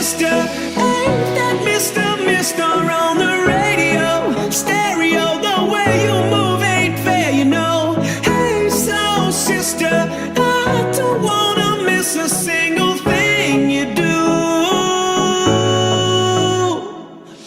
sister. Ain't that Mr. on the radio? Stereo, the way you move ain't fair, you know. Hey, soul sister, I don't wanna miss a single thing you do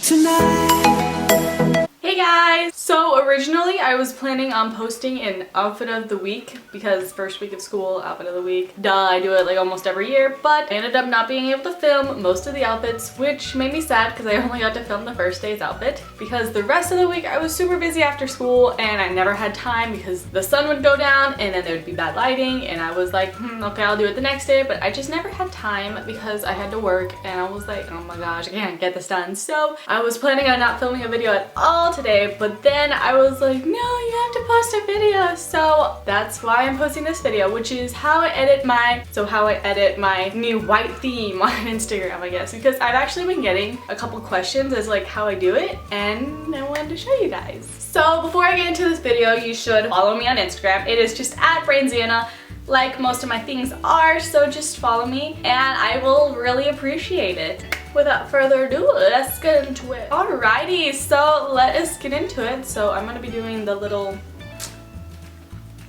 tonight. Hey guys! So originally I was planning on posting an outfit of the week because first week of school, outfit of the week. Duh, I do it like almost every year, but I ended up not being able to film most of the outfits, which made me sad because I only got to film the first day's outfit because the rest of the week I was super busy after school and I never had time because the sun would go down and then there would be bad lighting and I was like, okay, I'll do it the next day, but I just never had time because I had to work and I was like, oh my gosh, I can't get this done. So I was planning on not filming a video at all today, but then I was like, no, you have to post a video. So that's why I'm posting this video, which is how I edit my new white theme on Instagram, I guess, because I've actually been getting a couple questions as like how I do it and I wanted to show you guys. So before I get into this video, you should follow me on Instagram. It is just at Branzana, like most of my things are, so just follow me and I will really appreciate it. Without further ado, let's get into it. Alrighty, so let us get into it. So I'm gonna be doing the little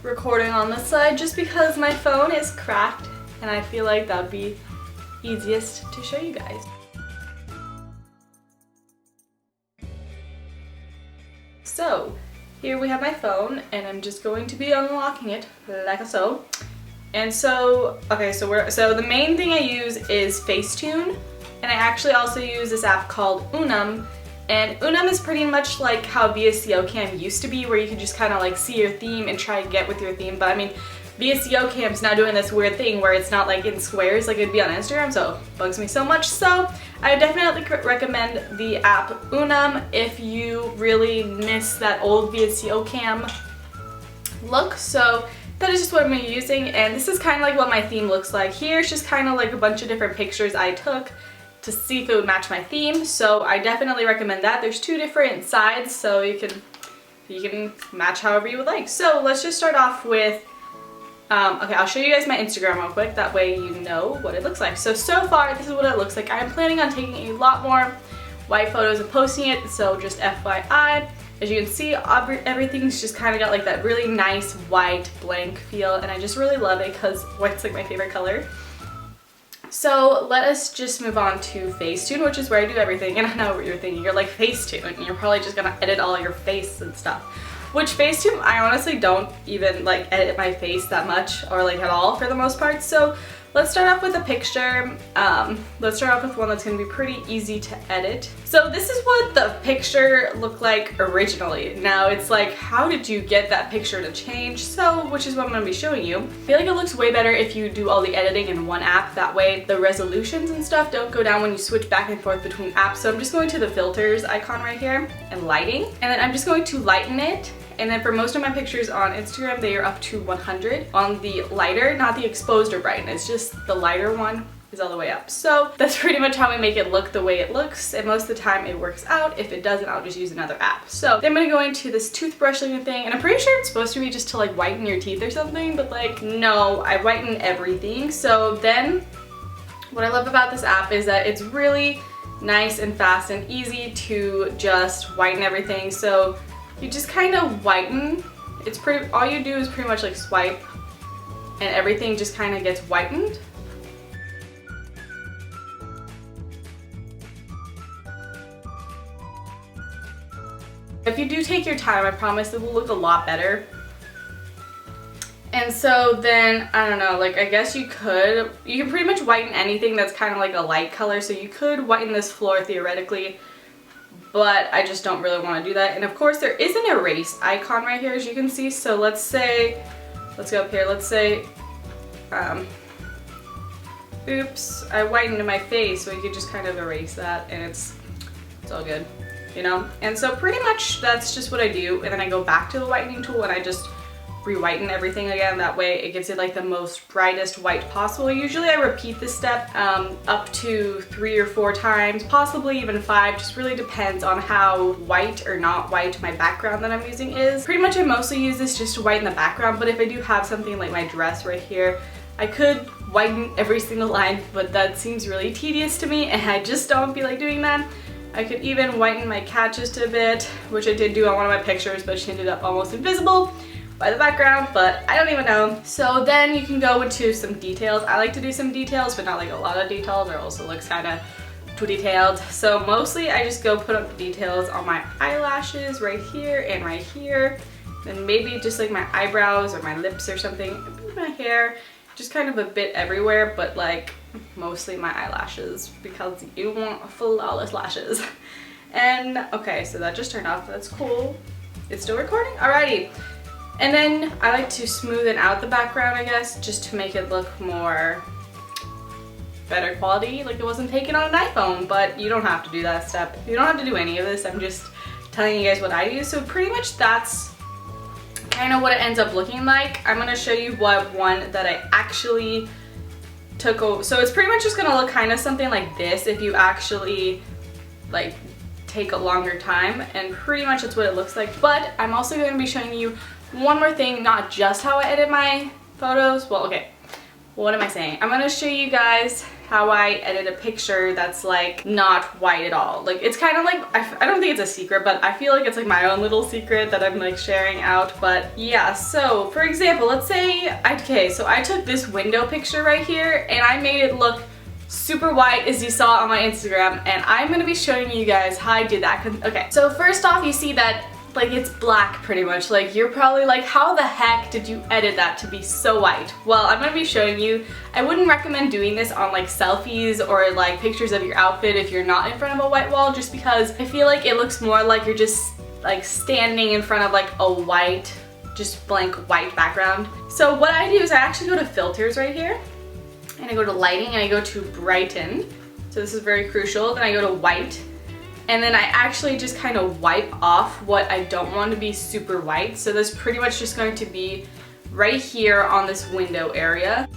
recording on this side just because my phone is cracked and I feel like that'd be easiest to show you guys. So here we have my phone and I'm just going to be unlocking it like so. And so, okay, so the main thing I use is Facetune. And I actually also use this app called Unum, and Unum is pretty much like how VSCO Cam used to be, where you could just kind of like see your theme and try to get with your theme. But I mean, VSCO Cam's now doing this weird thing where it's not like in squares like it'd be on Instagram, so it bugs me so much. So I definitely recommend the app Unum if you really miss that old VSCO Cam look. So that is just what I'm using, and this is kind of like what my theme looks like. Here's just kind of like a bunch of different pictures I took to see if it would match my theme, so I definitely recommend that. There's two different sides, so you can match however you would like. So let's just start off with, okay, I'll show you guys my Instagram real quick, that way you know what it looks like. So far, this is what it looks like. I'm planning on taking a lot more white photos and posting it, so just FYI. As you can see, everything's just kind of got like that really nice white blank feel, and I just really love it because white's like my favorite color. So let us just move on to Facetune, which is where I do everything. And I know what you're thinking, you're like, Facetune, and you're probably just gonna edit all your face and stuff. Which Facetune, I honestly don't even like edit my face that much or like at all for the most part. So let's start off with a picture. Let's start off with one that's gonna be pretty easy to edit. So this is what the picture looked like originally. Now it's like, how did you get that picture to change? So, which is what I'm gonna be showing you. I feel like it looks way better if you do all the editing in one app. That way the resolutions and stuff don't go down when you switch back and forth between apps. So I'm just going to the filters icon right here and lighting. And then I'm just going to lighten it. And then for most of my pictures on Instagram, they are up to 100 on the lighter, not the exposed or brighten. It's just the lighter one is all the way up. So that's pretty much how we make it look the way it looks. And most of the time it works out. If it doesn't, I'll just use another app. So then I'm gonna go into this toothbrush looking thing. And I'm pretty sure it's supposed to be just to like whiten your teeth or something. But like, no, I whiten everything. So then what I love about this app is that it's really nice and fast and easy to just whiten everything. So you just kind of whiten. It's pretty, all you do is pretty much like swipe and everything just kind of gets whitened. If you do take your time, I promise it will look a lot better. And so then, I don't know, like I guess you can pretty much whiten anything that's kind of like a light color. So you could whiten this floor theoretically, but I just don't really want to do that. And of course there is an erase icon right here, as you can see. So let's go up here, let's say, oops, I whitened my face, so you could just kind of erase that and it's all good, you know? And so pretty much that's just what I do. And then I go back to the whitening tool and I just re-whiten everything again. That way it gives it like the most brightest white possible. Usually I repeat this step up to 3 or 4 times, possibly even 5, just really depends on how white or not white my background that I'm using is. Pretty much I mostly use this just to whiten the background, but if I do have something like my dress right here, I could whiten every single line, but that seems really tedious to me and I just don't feel like doing that. I could even whiten my cat just a bit, which I did do on one of my pictures, but she ended up almost invisible by the background, but I don't even know. So then you can go into some details. I like to do some details, but not like a lot of details, or also looks kind of too detailed. So mostly I just go put up the details on my eyelashes right here and right here. Then maybe just like my eyebrows or my lips or something, my hair, just kind of a bit everywhere, but like mostly my eyelashes because you want flawless lashes. And okay, so that just turned off, that's cool. It's still recording? Alrighty. And then I like to smoothen out the background, I guess, just to make it look more better quality, like it wasn't taken on an iPhone, but you don't have to do that step. You don't have to do any of this, I'm just telling you guys what I do. So pretty much that's kind of what it ends up looking like. I'm gonna show you what one that I actually took over. So it's pretty much just gonna look kind of something like this if you actually like take a longer time, and pretty much that's what it looks like. But I'm also going to be showing you one more thing, not just how I edit my photos. Well, okay, what am I saying? I'm gonna show you guys how I edit a picture that's like not white at all. Like it's kind of like, I don't think it's a secret, but I feel like it's like my own little secret that I'm like sharing out. But yeah, so for example, let's say, okay, so I took this window picture right here and I made it look super white as you saw on my Instagram, and I'm gonna be showing you guys how I did that. Okay, so first off, you see that like it's black pretty much. Like you're probably like, how the heck did you edit that to be so white? Well, I'm gonna be showing you. I wouldn't recommend doing this on like selfies or like pictures of your outfit if you're not in front of a white wall, just because I feel like it looks more like you're just like standing in front of like a white, just blank white background. So what I do is I actually go to filters right here, and I go to lighting and I go to brighten. So this is very crucial. Then I go to white, and then I actually just kind of wipe off what I don't want to be super white. So this is pretty much just going to be right here on this window area.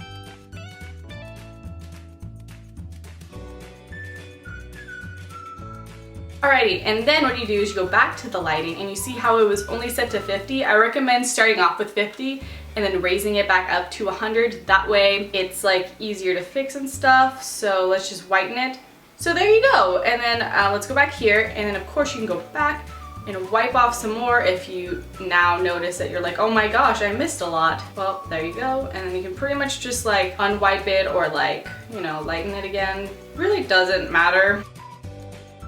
Alrighty, and then what you do is you go back to the lighting and you see how it was only set to 50. I recommend starting off with 50 and then raising it back up to 100. That way it's like easier to fix and stuff. So let's just whiten it. So there you go. And then let's go back here, and then of course you can go back and wipe off some more if you now notice that you're like, oh my gosh, I missed a lot. Well, there you go. And then you can pretty much just like unwipe it or like, you know, lighten it again. Really doesn't matter.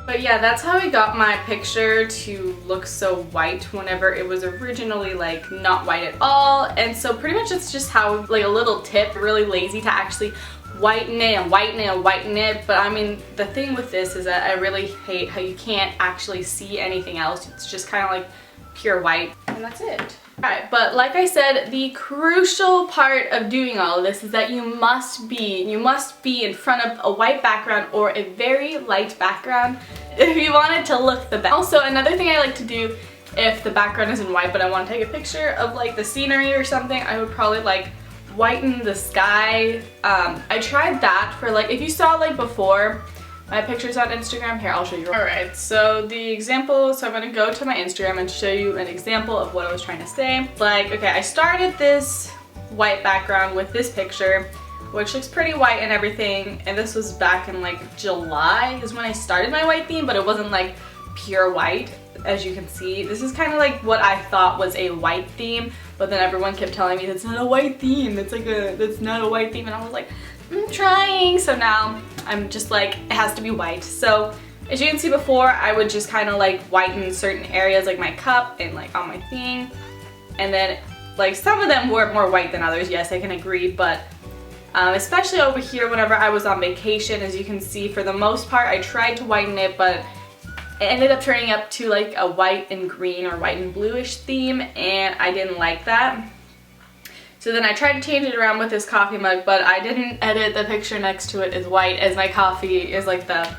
But yeah, that's how I got my picture to look so white whenever it was originally like not white at all. And so pretty much it's just how, like a little tip, really lazy to actually whiten it and whiten it and whiten it. But I mean, the thing with this is that I really hate how you can't actually see anything else. It's just kind of like pure white, and that's it. Alright, but like I said, the crucial part of doing all of this is that you must be in front of a white background or a very light background if you want it to look the best. Also, another thing I like to do if the background isn't white but I want to take a picture of like the scenery or something, I would probably like whiten the sky. I tried that for like, if you saw like before my pictures on Instagram, here I'll show you. Alright, so the example, so I'm gonna go to my Instagram and show you an example of what I was trying to say. Like, okay, I started this white background with this picture, which looks pretty white and everything, and this was back in like July is when I started my white theme, but it wasn't like pure white. As you can see, this is kind of like what I thought was a white theme, but then everyone kept telling me that's not a white theme, that's not a white theme, and I was like, I'm trying. So now I'm just like, it has to be white. So as you can see before, I would just kind of like whiten certain areas like my cup and like on my thing, and then like some of them were more white than others, yes, I can agree, but especially over here whenever I was on vacation, as you can see, for the most part I tried to whiten it, but it ended up turning up to like a white and green or white and bluish theme, and I didn't like that. So then I tried to change it around with this coffee mug, but I didn't edit the picture next to it as white as my coffee is, like the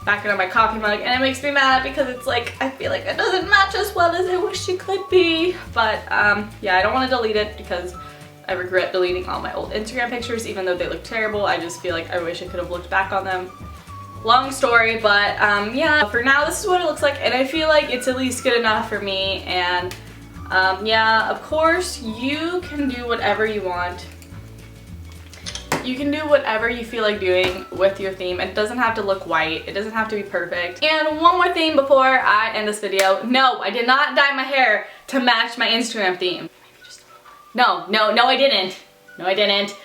background of my coffee mug, and it makes me mad because it's like, I feel like it doesn't match as well as I wish it could be. But yeah, I don't want to delete it because I regret deleting all my old Instagram pictures, even though they look terrible. I just feel like I wish I could have looked back on them. Long story, but yeah, for now this is what it looks like, and I feel like it's at least good enough for me. And yeah, of course you can do whatever you want. you can do whatever you feel like doing with your theme. It doesn't have to look white. It doesn't have to be perfect. And one more thing before I end this video. No, I did not dye my hair to match my Instagram theme. No, I didn't. No, I didn't.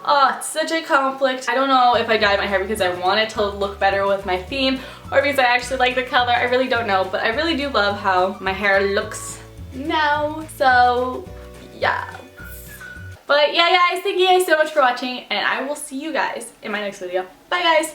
Oh, it's such a conflict. I don't know if I dyed my hair because I want it to look better with my theme or because I actually like the color. I really don't know, but I really do love how my hair looks now. So, yeah. But yeah, guys, thank you guys so much for watching, and I will see you guys in my next video. Bye, guys.